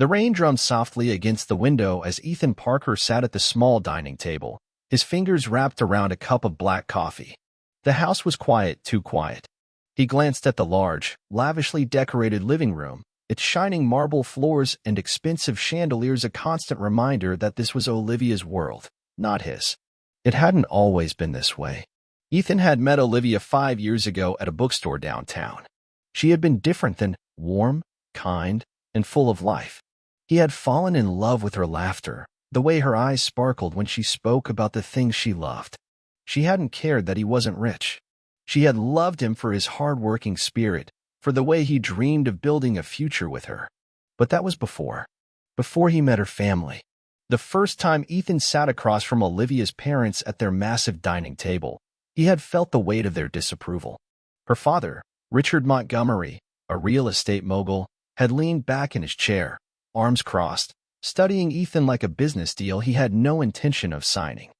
The rain drummed softly against the window as Ethan Parker sat at the small dining table, his fingers wrapped around a cup of black coffee. The house was quiet, too quiet. He glanced at the large, lavishly decorated living room, its shining marble floors and expensive chandeliers a constant reminder that this was Olivia's world, not his. It hadn't always been this way. Ethan had met Olivia 5 years ago at a bookstore downtown. She had been different than warm, kind, and full of life. He had fallen in love with her laughter, the way her eyes sparkled when she spoke about the things she loved. She hadn't cared that he wasn't rich. She had loved him for his hard-working spirit, for the way he dreamed of building a future with her. But that was before he met her family. The first time Ethan sat across from Olivia's parents at their massive dining table, he had felt the weight of their disapproval. Her father, Richard Montgomery, a real estate mogul, had leaned back in his chair, arms crossed, studying Ethan like a business deal he had no intention of signing.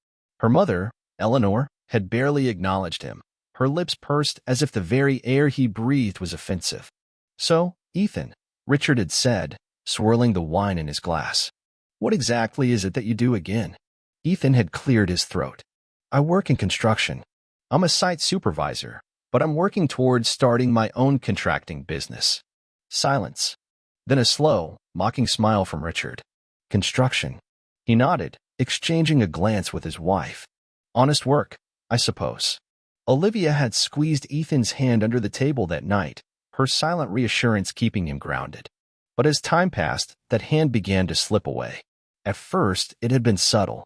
Her mother, Eleanor, had barely acknowledged him, her lips pursed as if the very air he breathed was offensive. "So, Ethan," Richard had said, swirling the wine in his glass, "what exactly is it that you do again?" Ethan had cleared his throat. "I work in construction. I'm a site supervisor, but I'm working towards starting my own contracting business." Silence. Then a slow, mocking smile from Richard. "Construction." He nodded, exchanging a glance with his wife. "Honest work, I suppose." Olivia had squeezed Ethan's hand under the table that night, her silent reassurance keeping him grounded. But as time passed, that hand began to slip away. At first, it had been subtle.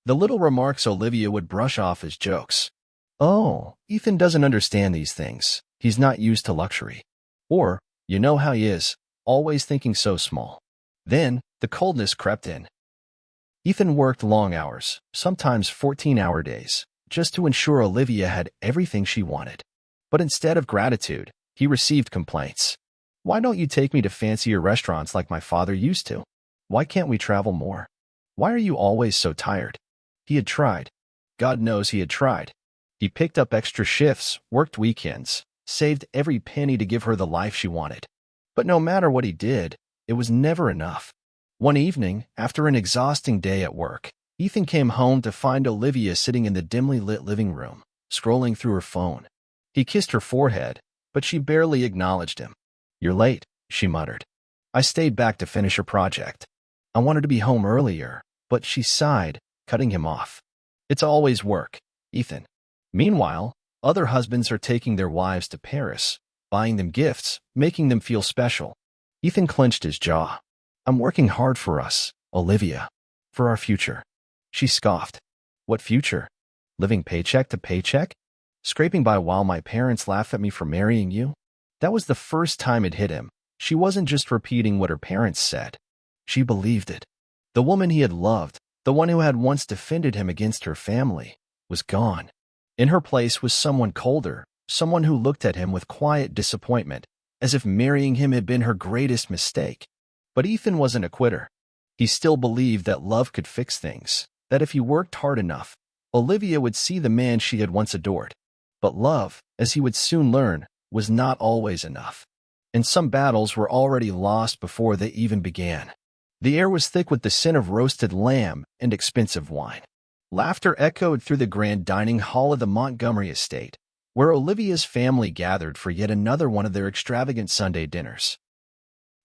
The little remarks Olivia would brush off as jokes. "Oh, Ethan doesn't understand these things. He's not used to luxury." Or, "You know how he is, always thinking so small." Then, the coldness crept in. Ethan worked long hours, sometimes 14-hour days, just to ensure Olivia had everything she wanted. But instead of gratitude, he received complaints. "Why don't you take me to fancier restaurants like my father used to? Why can't we travel more? Why are you always so tired?" He had tried. God knows he had tried. He picked up extra shifts, worked weekends, saved every penny to give her the life she wanted. But no matter what he did, it was never enough. One evening, after an exhausting day at work, Ethan came home to find Olivia sitting in the dimly lit living room, scrolling through her phone. He kissed her forehead, but she barely acknowledged him. "You're late," she muttered. "I stayed back to finish a project. I wanted to be home earlier," but she sighed, cutting him off. "It's always work, Ethan." Meanwhile, other husbands are taking their wives to Paris, buying them gifts, making them feel special. Ethan clenched his jaw. "I'm working hard for us, Olivia. For our future." She scoffed. "What future? Living paycheck to paycheck? Scraping by while my parents laugh at me for marrying you?" That was the first time it hit him. She wasn't just repeating what her parents said. She believed it. The woman he had loved, the one who had once defended him against her family, was gone. In her place was someone colder, someone who looked at him with quiet disappointment, as if marrying him had been her greatest mistake. But Ethan wasn't a quitter. He still believed that love could fix things, that if he worked hard enough, Olivia would see the man she had once adored. But love, as he would soon learn, was not always enough. And some battles were already lost before they even began. The air was thick with the scent of roasted lamb and expensive wine. Laughter echoed through the grand dining hall of the Montgomery estate, where Olivia's family gathered for yet another one of their extravagant Sunday dinners.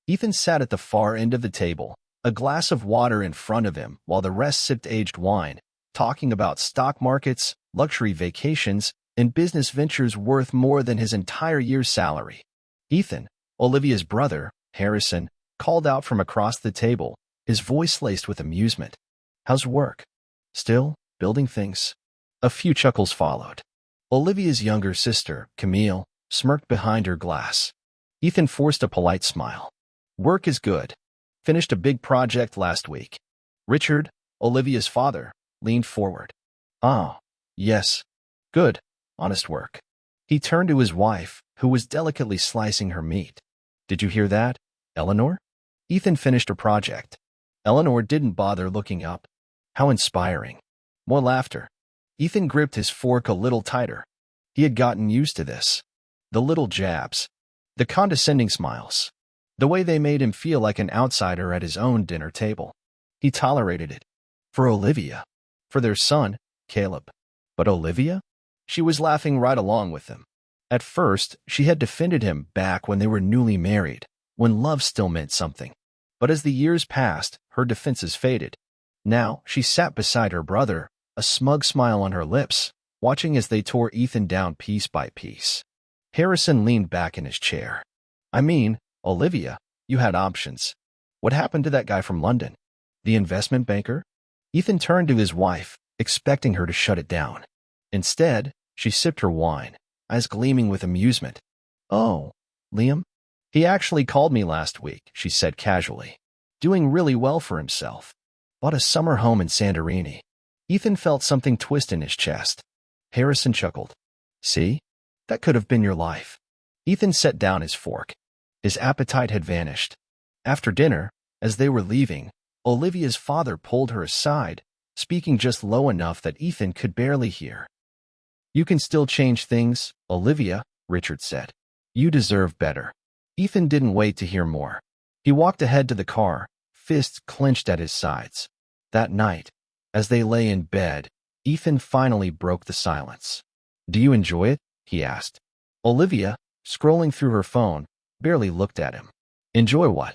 Ethan sat at the far end of the table, a glass of water in front of him while the rest sipped aged wine, talking about stock markets, luxury vacations, and business ventures worth more than his entire year's salary. Ethan, Olivia's brother, Harrison, called out from across the table, his voice laced with amusement. "How's work? Still building things?" A few chuckles followed. Olivia's younger sister, Camille, smirked behind her glass. Ethan forced a polite smile. "Work is good. Finished a big project last week." Richard, Olivia's father, leaned forward. "Oh, yes. Good, honest work." He turned to his wife, who was delicately slicing her meat. "Did you hear that, Eleanor?" Ethan finished a project. Eleanor didn't bother looking up. How inspiring. More laughter. Ethan gripped his fork a little tighter. He had gotten used to this. The little jabs. The condescending smiles. The way they made him feel like an outsider at his own dinner table. He tolerated it. For Olivia. For their son, Caleb. But Olivia? She was laughing right along with him. At first, she had defended him back when they were newly married, when love still meant something. But as the years passed, her defenses faded. Now, she sat beside her brother, a smug smile on her lips, watching as they tore Ethan down piece by piece. Harrison leaned back in his chair. I mean, Olivia, you had options. What happened to that guy from London? The investment banker? Ethan turned to his wife, expecting her to shut it down. Instead, she sipped her wine, eyes gleaming with amusement. Oh, Liam? He actually called me last week, she said casually. Doing really well for himself. Bought a summer home in Santorini. Ethan felt something twist in his chest. Harrison chuckled. See? That could have been your life. Ethan set down his fork. His appetite had vanished. After dinner, as they were leaving, Olivia's father pulled her aside, speaking just low enough that Ethan could barely hear. You can still change things, Olivia, Richard said. You deserve better. Ethan didn't wait to hear more. He walked ahead to the car, fists clenched at his sides. That night, as they lay in bed, Ethan finally broke the silence. Do you enjoy it? He asked. Olivia, scrolling through her phone, barely looked at him. Enjoy what?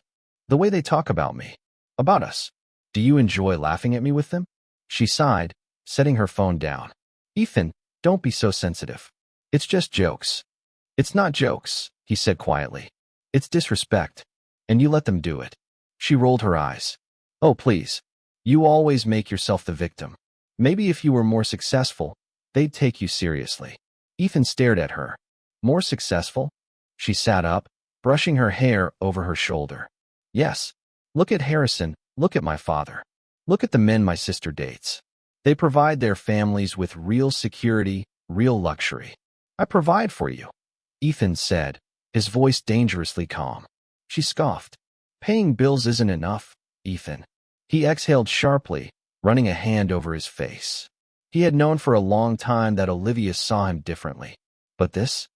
The way they talk about me. About us. Do you enjoy laughing at me with them? She sighed, setting her phone down. Ethan, don't be so sensitive. It's just jokes. It's not jokes, he said quietly. It's disrespect. And you let them do it. She rolled her eyes. Oh, please. You always make yourself the victim. Maybe if you were more successful, they'd take you seriously. Ethan stared at her. More successful? She sat up, brushing her hair over her shoulder. Yes. Look at Harrison. Look at my father. Look at the men my sister dates. They provide their families with real security, real luxury. I provide for you, Ethan said, his voice dangerously calm. She scoffed. Paying bills isn't enough, Ethan. He exhaled sharply, running a hand over his face. He had known for a long time that Olivia saw him differently. But this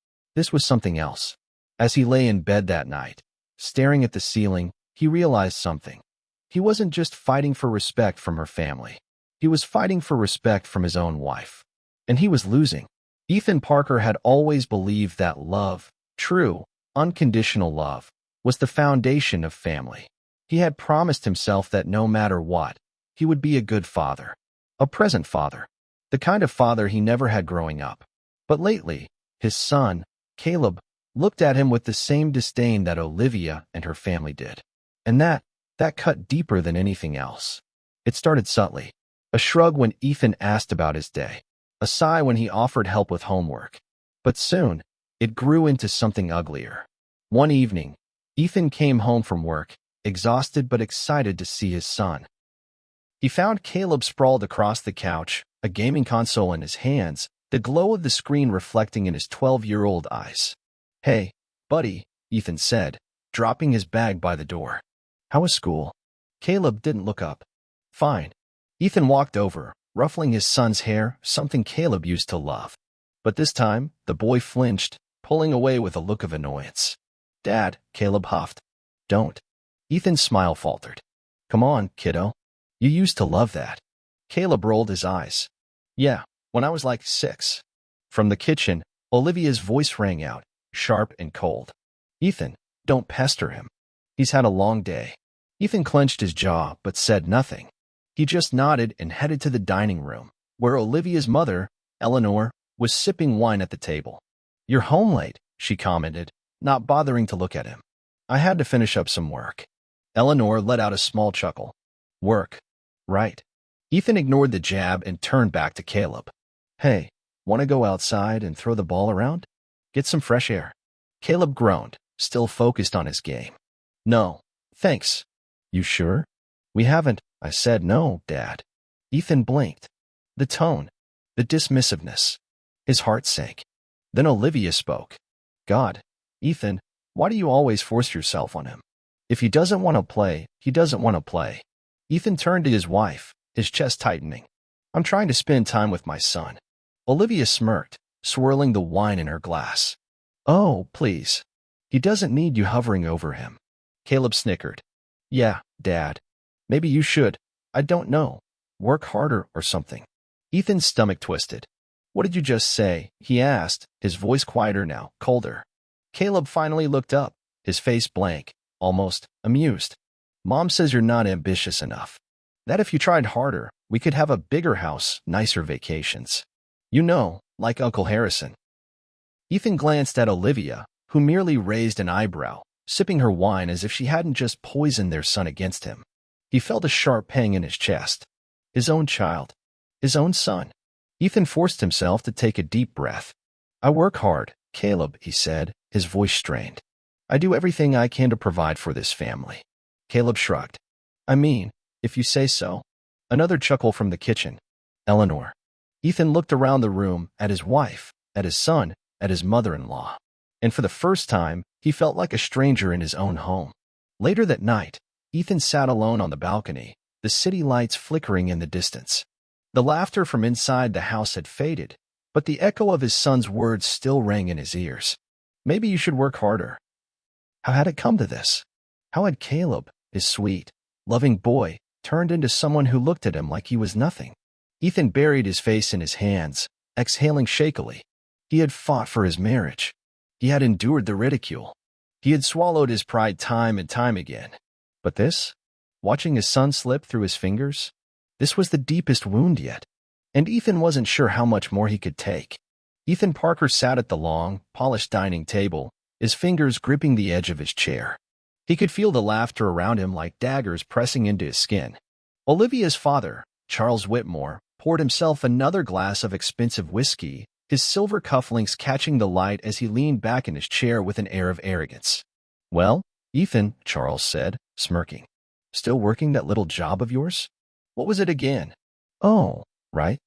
was something else. As he lay in bed that night, staring at the ceiling, he realized something. He wasn't just fighting for respect from her family. He was fighting for respect from his own wife. And he was losing. Ethan Parker had always believed that love, true, unconditional love, was the foundation of family. He had promised himself that no matter what, he would be a good father. A present father. The kind of father he never had growing up. But lately, his son, Caleb, looked at him with the same disdain that Olivia and her family did. And that cut deeper than anything else. It started subtly. A shrug when Ethan asked about his day. A sigh when he offered help with homework. But soon, it grew into something uglier. One evening, Ethan came home from work, exhausted but excited to see his son. He found Caleb sprawled across the couch, a gaming console in his hands, the glow of the screen reflecting in his 12-year-old eyes. Hey, buddy, Ethan said, dropping his bag by the door. How was school? Caleb didn't look up. Fine. Ethan walked over, ruffling his son's hair, something Caleb used to love. But this time, the boy flinched, pulling away with a look of annoyance. Dad, Caleb huffed. Don't. Ethan's smile faltered. Come on, kiddo. You used to love that. Caleb rolled his eyes. Yeah, when I was like 6. From the kitchen, Olivia's voice rang out, sharp and cold. Ethan, don't pester him. He's had a long day. Ethan clenched his jaw but said nothing. He just nodded and headed to the dining room, where Olivia's mother, Eleanor, was sipping wine at the table. You're home late, she commented, not bothering to look at him. I had to finish up some work. Eleanor let out a small chuckle. Work. Right. Ethan ignored the jab and turned back to Caleb. Hey, want to go outside and throw the ball around? Get some fresh air. Caleb groaned, still focused on his game. No, thanks. You sure? We haven't. I said no, Dad. Ethan blinked. The tone, the dismissiveness. His heart sank. Then Olivia spoke. God, Ethan, why do you always force yourself on him? If he doesn't want to play, he doesn't want to play. Ethan turned to his wife, his chest tightening. I'm trying to spend time with my son. Olivia smirked, swirling the wine in her glass. Oh, please. He doesn't need you hovering over him. Caleb snickered. Yeah, Dad. Maybe you should. I don't know. Work harder or something. Ethan's stomach twisted. What did you just say? He asked, his voice quieter now, colder. Caleb finally looked up, his face blank, almost amused. Mom says you're not ambitious enough. That if you tried harder, we could have a bigger house, nicer vacations. You know, like Uncle Harrison. Ethan glanced at Olivia, who merely raised an eyebrow, sipping her wine as if she hadn't just poisoned their son against him. He felt a sharp pang in his chest. His own child. His own son. Ethan forced himself to take a deep breath. I work hard, Caleb, he said, his voice strained. I do everything I can to provide for this family. Caleb shrugged. I mean, if you say so. Another chuckle from the kitchen. Eleanor. Ethan looked around the room, at his wife, at his son, at his mother-in-law. And for the first time, he felt like a stranger in his own home. Later that night, Ethan sat alone on the balcony, the city lights flickering in the distance. The laughter from inside the house had faded, but the echo of his son's words still rang in his ears. Maybe you should work harder. How had it come to this? How had Caleb, his sweet, loving boy, turned into someone who looked at him like he was nothing? Ethan buried his face in his hands, exhaling shakily. He had fought for his marriage. He had endured the ridicule. He had swallowed his pride time and time again. But this? Watching his son slip through his fingers? This was the deepest wound yet. And Ethan wasn't sure how much more he could take. Ethan Parker sat at the long, polished dining table, his fingers gripping the edge of his chair. He could feel the laughter around him like daggers pressing into his skin. Olivia's father, Charles Whitmore, poured himself another glass of expensive whiskey, his silver cufflinks catching the light as he leaned back in his chair with an air of arrogance. Well, Ethan, Charles said, smirking. Still working that little job of yours? What was it again? Oh, right.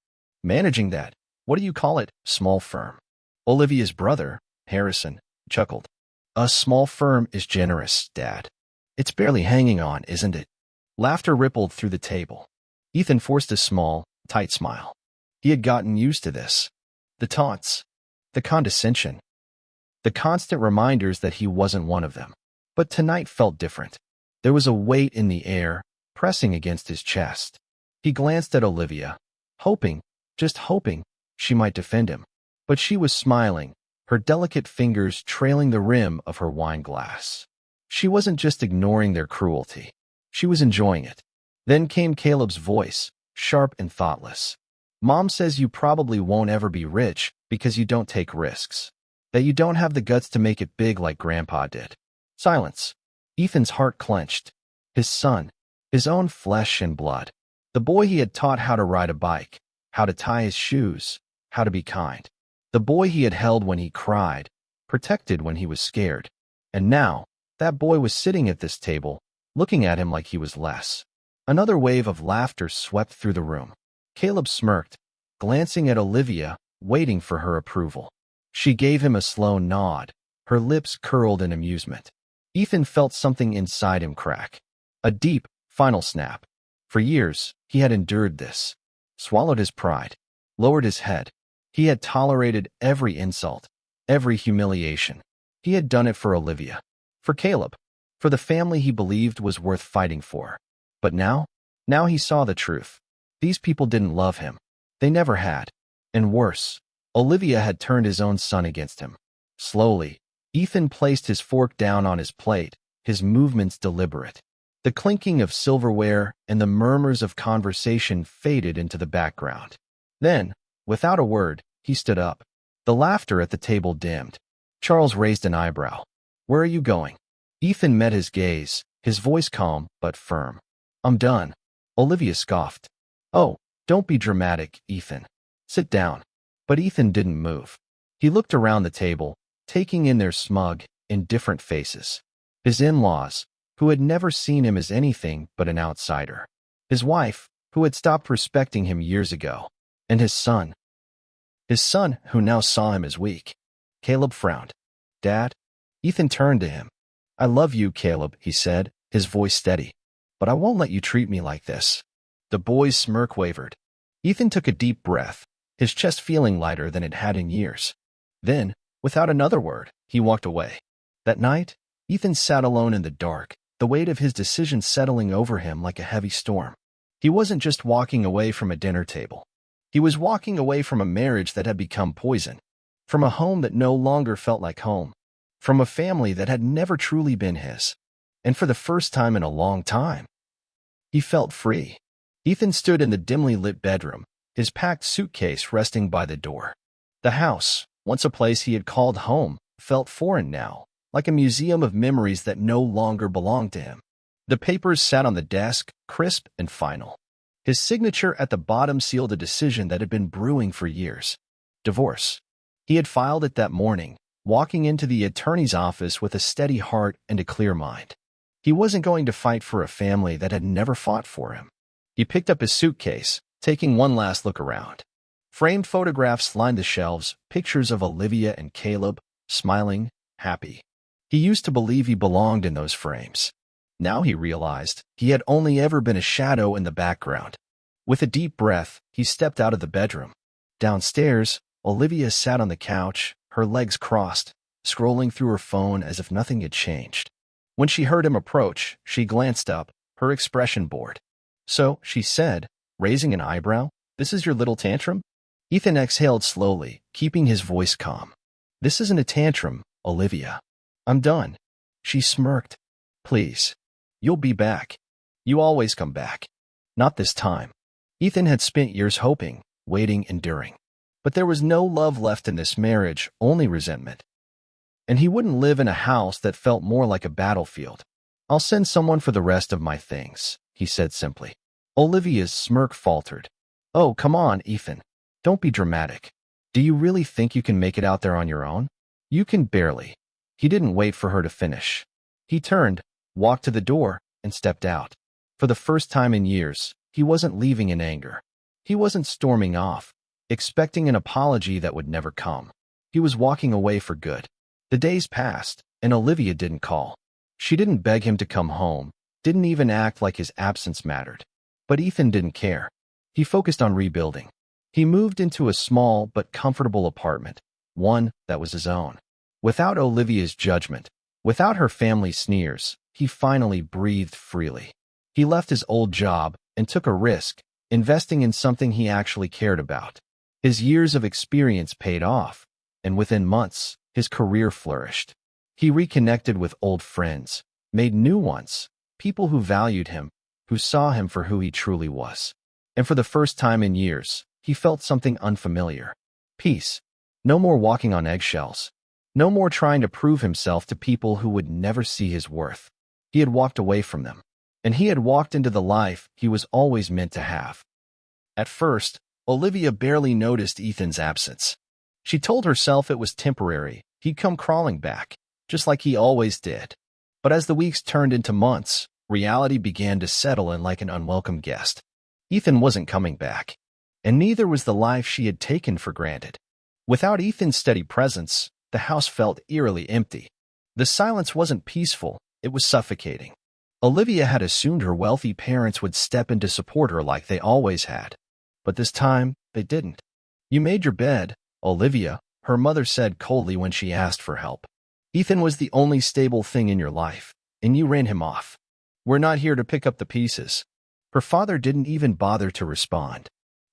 Managing that, what do you call it, small firm? Olivia's brother, Harrison, chuckled. A small firm is generous, Dad. It's barely hanging on, isn't it? Laughter rippled through the table. Ethan forced a small, tight smile. He had gotten used to this. The taunts, the condescension, the constant reminders that he wasn't one of them. But tonight felt different. There was a weight in the air, pressing against his chest. He glanced at Olivia, hoping, just hoping, she might defend him. But she was smiling, her delicate fingers trailing the rim of her wine glass. She wasn't just ignoring their cruelty. She was enjoying it. Then came Caleb's voice, sharp and thoughtless. Mom says you probably won't ever be rich because you don't take risks. That you don't have the guts to make it big like Grandpa did. Silence. Ethan's heart clenched. His son, his own flesh and blood. The boy he had taught how to ride a bike, how to tie his shoes, how to be kind. The boy he had held when he cried, protected when he was scared. And now, that boy was sitting at this table, looking at him like he was less. Another wave of laughter swept through the room. Caleb smirked, glancing at Olivia, waiting for her approval. She gave him a slow nod, her lips curled in amusement. Ethan felt something inside him crack. A deep, final snap. For years, he had endured this. Swallowed his pride. Lowered his head. He had tolerated every insult, every humiliation. He had done it for Olivia. For Caleb. For the family he believed was worth fighting for. But now he saw the truth. These people didn't love him. They never had. And worse, Olivia had turned his own son against him. Slowly, Ethan placed his fork down on his plate, his movements deliberate. The clinking of silverware and the murmurs of conversation faded into the background. Then, without a word, he stood up. The laughter at the table dimmed. Charles raised an eyebrow. Where are you going? Ethan met his gaze, his voice calm but firm. I'm done. Olivia scoffed. Oh, don't be dramatic, Ethan. Sit down. But Ethan didn't move. He looked around the table, taking in their smug, indifferent faces. His in-laws, who had never seen him as anything but an outsider. His wife, who had stopped respecting him years ago. And his son. His son, who now saw him as weak. Caleb frowned. Dad? Ethan turned to him. I love you, Caleb, he said, his voice steady. But I won't let you treat me like this. The boy's smirk wavered. Ethan took a deep breath, his chest feeling lighter than it had in years. Then, without another word, he walked away. That night, Ethan sat alone in the dark, the weight of his decision settling over him like a heavy storm. He wasn't just walking away from a dinner table. He was walking away from a marriage that had become poison, from a home that no longer felt like home, from a family that had never truly been his. And for the first time in a long time, he felt free. Ethan stood in the dimly lit bedroom, his packed suitcase resting by the door. The house, once a place he had called home, felt foreign now, like a museum of memories that no longer belonged to him. The papers sat on the desk, crisp and final. His signature at the bottom sealed a decision that had been brewing for years. Divorce. He had filed it that morning, walking into the attorney's office with a steady heart and a clear mind. He wasn't going to fight for a family that had never fought for him. He picked up his suitcase, taking one last look around. Framed photographs lined the shelves, pictures of Olivia and Caleb, smiling, happy. He used to believe he belonged in those frames. Now he realized he had only ever been a shadow in the background. With a deep breath, he stepped out of the bedroom. Downstairs, Olivia sat on the couch, her legs crossed, scrolling through her phone as if nothing had changed. When she heard him approach, she glanced up, her expression bored. "So," she said, raising an eyebrow, "this is your little tantrum?" Ethan exhaled slowly, keeping his voice calm. "This isn't a tantrum, Olivia. I'm done." She smirked. "Please. You'll be back. You always come back." Not this time. Ethan had spent years hoping, waiting, enduring. But there was no love left in this marriage, only resentment. And he wouldn't live in a house that felt more like a battlefield. "I'll send someone for the rest of my things," he said simply. Olivia's smirk faltered. "Oh, come on, Ethan. Don't be dramatic. Do you really think you can make it out there on your own? You can barely." He didn't wait for her to finish. He turned, walked to the door, and stepped out. For the first time in years, he wasn't leaving in anger. He wasn't storming off, expecting an apology that would never come. He was walking away for good. The days passed, and Olivia didn't call. She didn't beg him to come home, didn't even act like his absence mattered. But Ethan didn't care. He focused on rebuilding. He moved into a small but comfortable apartment, one that was his own. Without Olivia's judgment, without her family's sneers, he finally breathed freely. He left his old job and took a risk, investing in something he actually cared about. His years of experience paid off, and within months, his career flourished. He reconnected with old friends, made new ones, people who valued him, who saw him for who he truly was. And for the first time in years, he felt something unfamiliar. Peace. No more walking on eggshells. No more trying to prove himself to people who would never see his worth. He had walked away from them, and he had walked into the life he was always meant to have. At first, Olivia barely noticed Ethan's absence. She told herself it was temporary. He'd come crawling back, just like he always did. But as the weeks turned into months, reality began to settle in like an unwelcome guest. Ethan wasn't coming back, and neither was the life she had taken for granted. Without Ethan's steady presence, the house felt eerily empty. The silence wasn't peaceful, it was suffocating. Olivia had assumed her wealthy parents would step in to support her like they always had. But this time, they didn't. "You made your bed, Olivia," her mother said coldly when she asked for help. "Ethan was the only stable thing in your life, and you ran him off. We're not here to pick up the pieces." Her father didn't even bother to respond.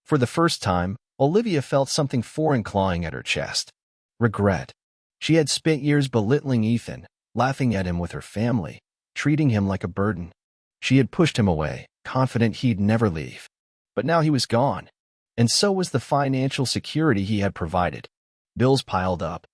For the first time, Olivia felt something foreign clawing at her chest. Regret. She had spent years belittling Ethan, laughing at him with her family, treating him like a burden. She had pushed him away, confident he'd never leave. But now he was gone, and so was the financial security he had provided. Bills piled up.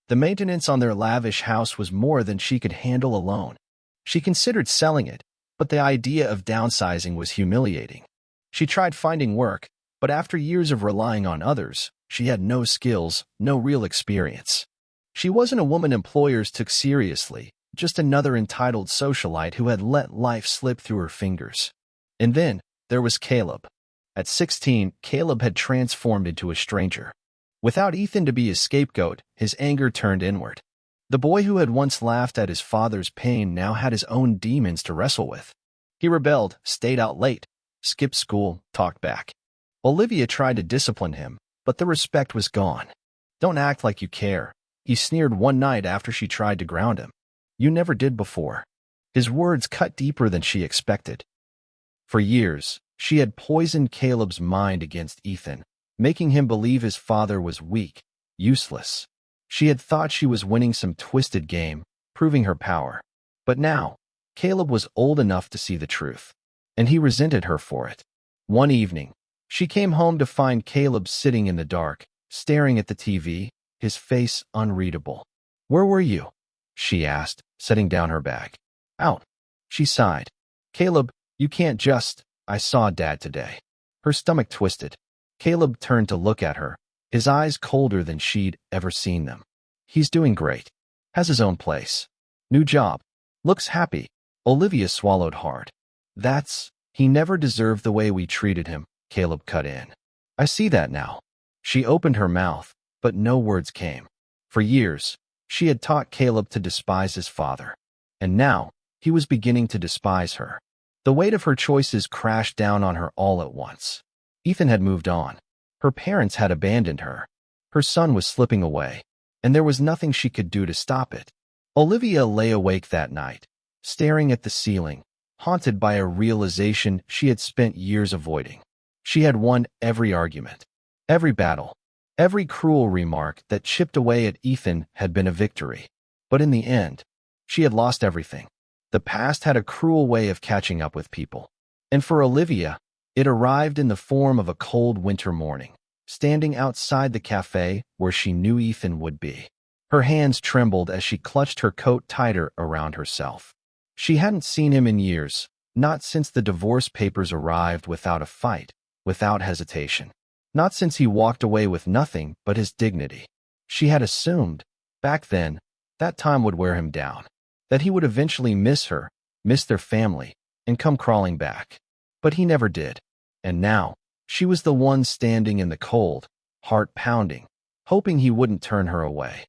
The maintenance on their lavish house was more than she could handle alone. She considered selling it, but the idea of downsizing was humiliating. She tried finding work, but after years of relying on others, she had no skills, no real experience. She wasn't a woman employers took seriously, just another entitled socialite who had let life slip through her fingers. And then, there was Caleb. At 16, Caleb had transformed into a stranger. Without Ethan to be his scapegoat, his anger turned inward. The boy who had once laughed at his father's pain now had his own demons to wrestle with. He rebelled, stayed out late, skipped school, talked back. Olivia tried to discipline him, but the respect was gone. "Don't act like you care," he sneered one night after she tried to ground him. "You never did before." His words cut deeper than she expected. For years, she had poisoned Caleb's mind against Ethan, making him believe his father was weak, useless. She had thought she was winning some twisted game, proving her power. But now, Caleb was old enough to see the truth, and he resented her for it. One evening, she came home to find Caleb sitting in the dark, staring at the TV, his face unreadable. "Where were you?" she asked, setting down her bag. "Out." She sighed. "Caleb, you can't just— I saw Dad today." Her stomach twisted. Caleb turned to look at her, his eyes colder than she'd ever seen them. "He's doing great. Has his own place. New job. Looks happy." Olivia swallowed hard. He never deserved the way we treated him," Caleb cut in. "I see that now." She opened her mouth, but no words came. For years, she had taught Caleb to despise his father. And now, he was beginning to despise her. The weight of her choices crashed down on her all at once. Ethan had moved on. Her parents had abandoned her. Her son was slipping away, and there was nothing she could do to stop it. Olivia lay awake that night, staring at the ceiling, haunted by a realization she had spent years avoiding. She had won every argument, every battle, every cruel remark that chipped away at Ethan had been a victory. But in the end, she had lost everything. The past had a cruel way of catching up with people. And for Olivia, it arrived in the form of a cold winter morning, standing outside the cafe where she knew Ethan would be. Her hands trembled as she clutched her coat tighter around herself. She hadn't seen him in years, not since the divorce papers arrived without a fight, without hesitation. Not since he walked away with nothing but his dignity. She had assumed, back then, that time would wear him down, that he would eventually miss her, miss their family, and come crawling back. But he never did. And now, she was the one standing in the cold, heart pounding, hoping he wouldn't turn her away.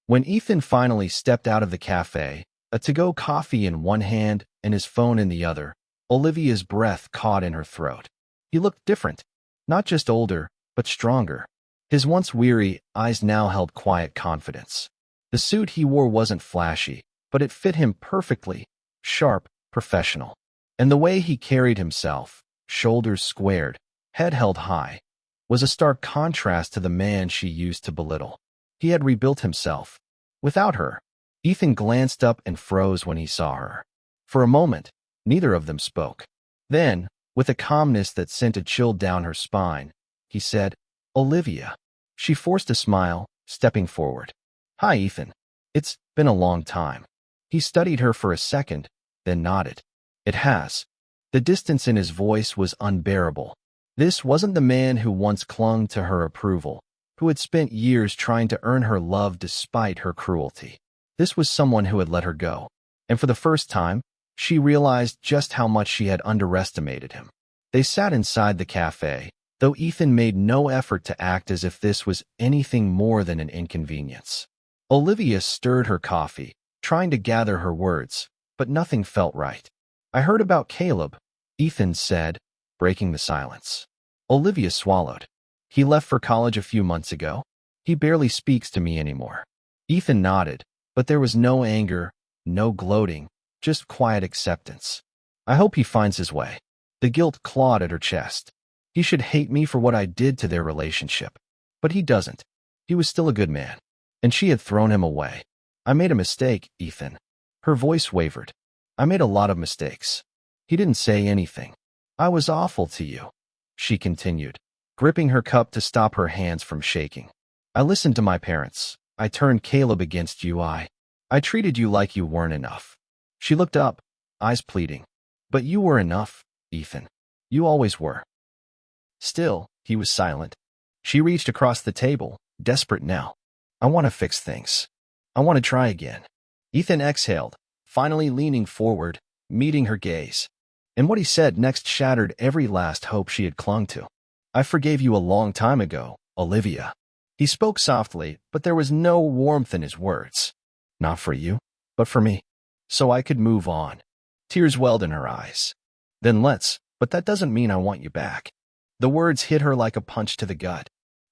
When Ethan finally stepped out of the cafe, a to-go coffee in one hand and his phone in the other, Olivia's breath caught in her throat. He looked different, not just older, but stronger. His once weary eyes now held quiet confidence. The suit he wore wasn't flashy, but it fit him perfectly, sharp, professional. And the way he carried himself, shoulders squared, head held high, was a stark contrast to the man she used to belittle. He had rebuilt himself. Without her. Ethan glanced up and froze when he saw her. For a moment, neither of them spoke. Then, with a calmness that sent a chill down her spine, he said, "Olivia." She forced a smile, stepping forward. "Hi, Ethan. It's been a long time." He studied her for a second, then nodded. "It has." The distance in his voice was unbearable. This wasn't the man who once clung to her approval, who had spent years trying to earn her love despite her cruelty. This was someone who had let her go, and for the first time, she realized just how much she had underestimated him. They sat inside the cafe, though Ethan made no effort to act as if this was anything more than an inconvenience. Olivia stirred her coffee, trying to gather her words, but nothing felt right. "I heard about Caleb," Ethan said, breaking the silence. Olivia swallowed. "He left for college a few months ago. He barely speaks to me anymore." Ethan nodded, but there was no anger, no gloating, just quiet acceptance. "I hope he finds his way." The guilt clawed at her chest. "He should hate me for what I did to their relationship. But he doesn't. He was still a good man. And she had thrown him away. I made a mistake, Ethan." Her voice wavered. "I made a lot of mistakes." He didn't say anything. "I was awful to you," she continued, gripping her cup to stop her hands from shaking. "I listened to my parents. I turned Caleb against you. I treated you like you weren't enough." She looked up, eyes pleading. "But you were enough, Ethan. You always were." Still, he was silent. She reached across the table, desperate now. "I want to fix things. I want to try again." Ethan exhaled, finally leaning forward, meeting her gaze. And what he said next shattered every last hope she had clung to. "I forgave you a long time ago, Olivia." He spoke softly, but there was no warmth in his words. "Not for you, but for me. So I could move on." Tears welled in her eyes. But that doesn't mean I want you back." The words hit her like a punch to the gut.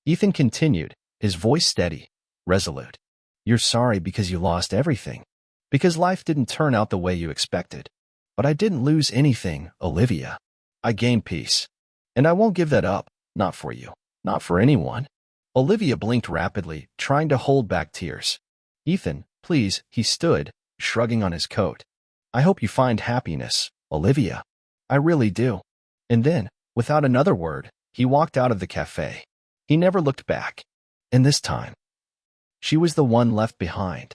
Ethan continued, his voice steady, resolute. "You're sorry because you lost everything. because life didn't turn out the way you expected. But I didn't lose anything, Olivia. I gained peace. And I won't give that up, not for you, not for anyone. Olivia blinked rapidly, trying to hold back tears. Ethan, please, he stood, shrugging on his coat. I hope you find happiness, Olivia. I really do. And then, without another word, he walked out of the cafe. He never looked back. And this time, she was the one left behind.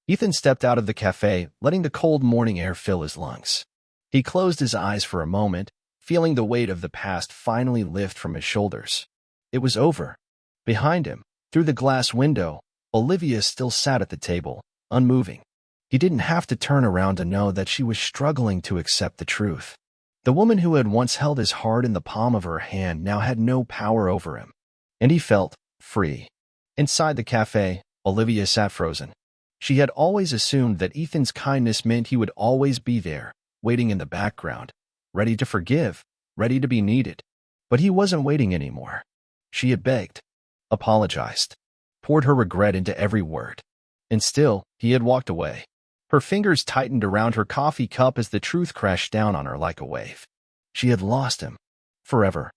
Ethan stepped out of the cafe, letting the cold morning air fill his lungs. He closed his eyes for a moment, feeling the weight of the past finally lift from his shoulders. It was over. Behind him, through the glass window, Olivia still sat at the table, unmoving. He didn't have to turn around to know that she was struggling to accept the truth. The woman who had once held his heart in the palm of her hand now had no power over him. And he felt free. Inside the cafe, Olivia sat frozen. She had always assumed that Ethan's kindness meant he would always be there, waiting in the background, ready to forgive, ready to be needed. But he wasn't waiting anymore. She had begged, apologized, poured her regret into every word. And still, he had walked away. Her fingers tightened around her coffee cup as the truth crashed down on her like a wave. She had lost him. Forever.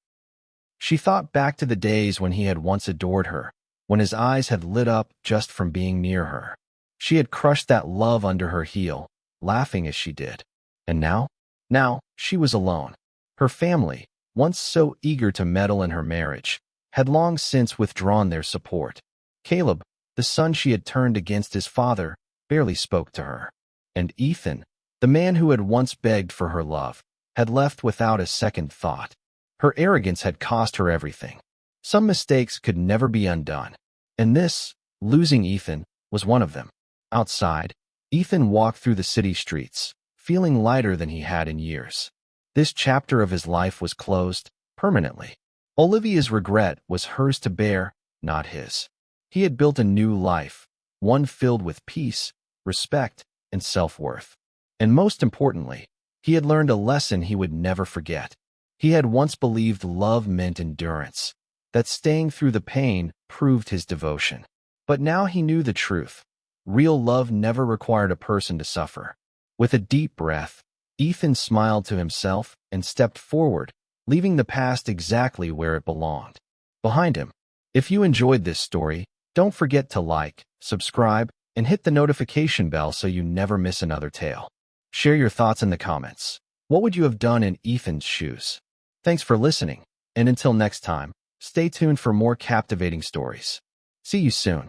She thought back to the days when he had once adored her, when his eyes had lit up just from being near her. She had crushed that love under her heel, laughing as she did. And now? Now, she was alone. Her family, once so eager to meddle in her marriage, had long since withdrawn their support. Caleb, the son she had turned against his father, barely spoke to her. And Ethan, the man who had once begged for her love, had left without a second thought. Her arrogance had cost her everything. Some mistakes could never be undone. And this, losing Ethan, was one of them. Outside, Ethan walked through the city streets, feeling lighter than he had in years. This chapter of his life was closed, permanently. Olivia's regret was hers to bear, not his. He had built a new life, one filled with peace, respect, and self-worth. And most importantly, he had learned a lesson he would never forget. He had once believed love meant endurance, that staying through the pain proved his devotion. But now he knew the truth. Real love never required a person to suffer. With a deep breath, Ethan smiled to himself and stepped forward, leaving the past exactly where it belonged, behind him. If you enjoyed this story, don't forget to like, subscribe, and hit the notification bell so you never miss another tale. Share your thoughts in the comments. What would you have done in Ethan's shoes? Thanks for listening, and until next time, stay tuned for more captivating stories. See you soon.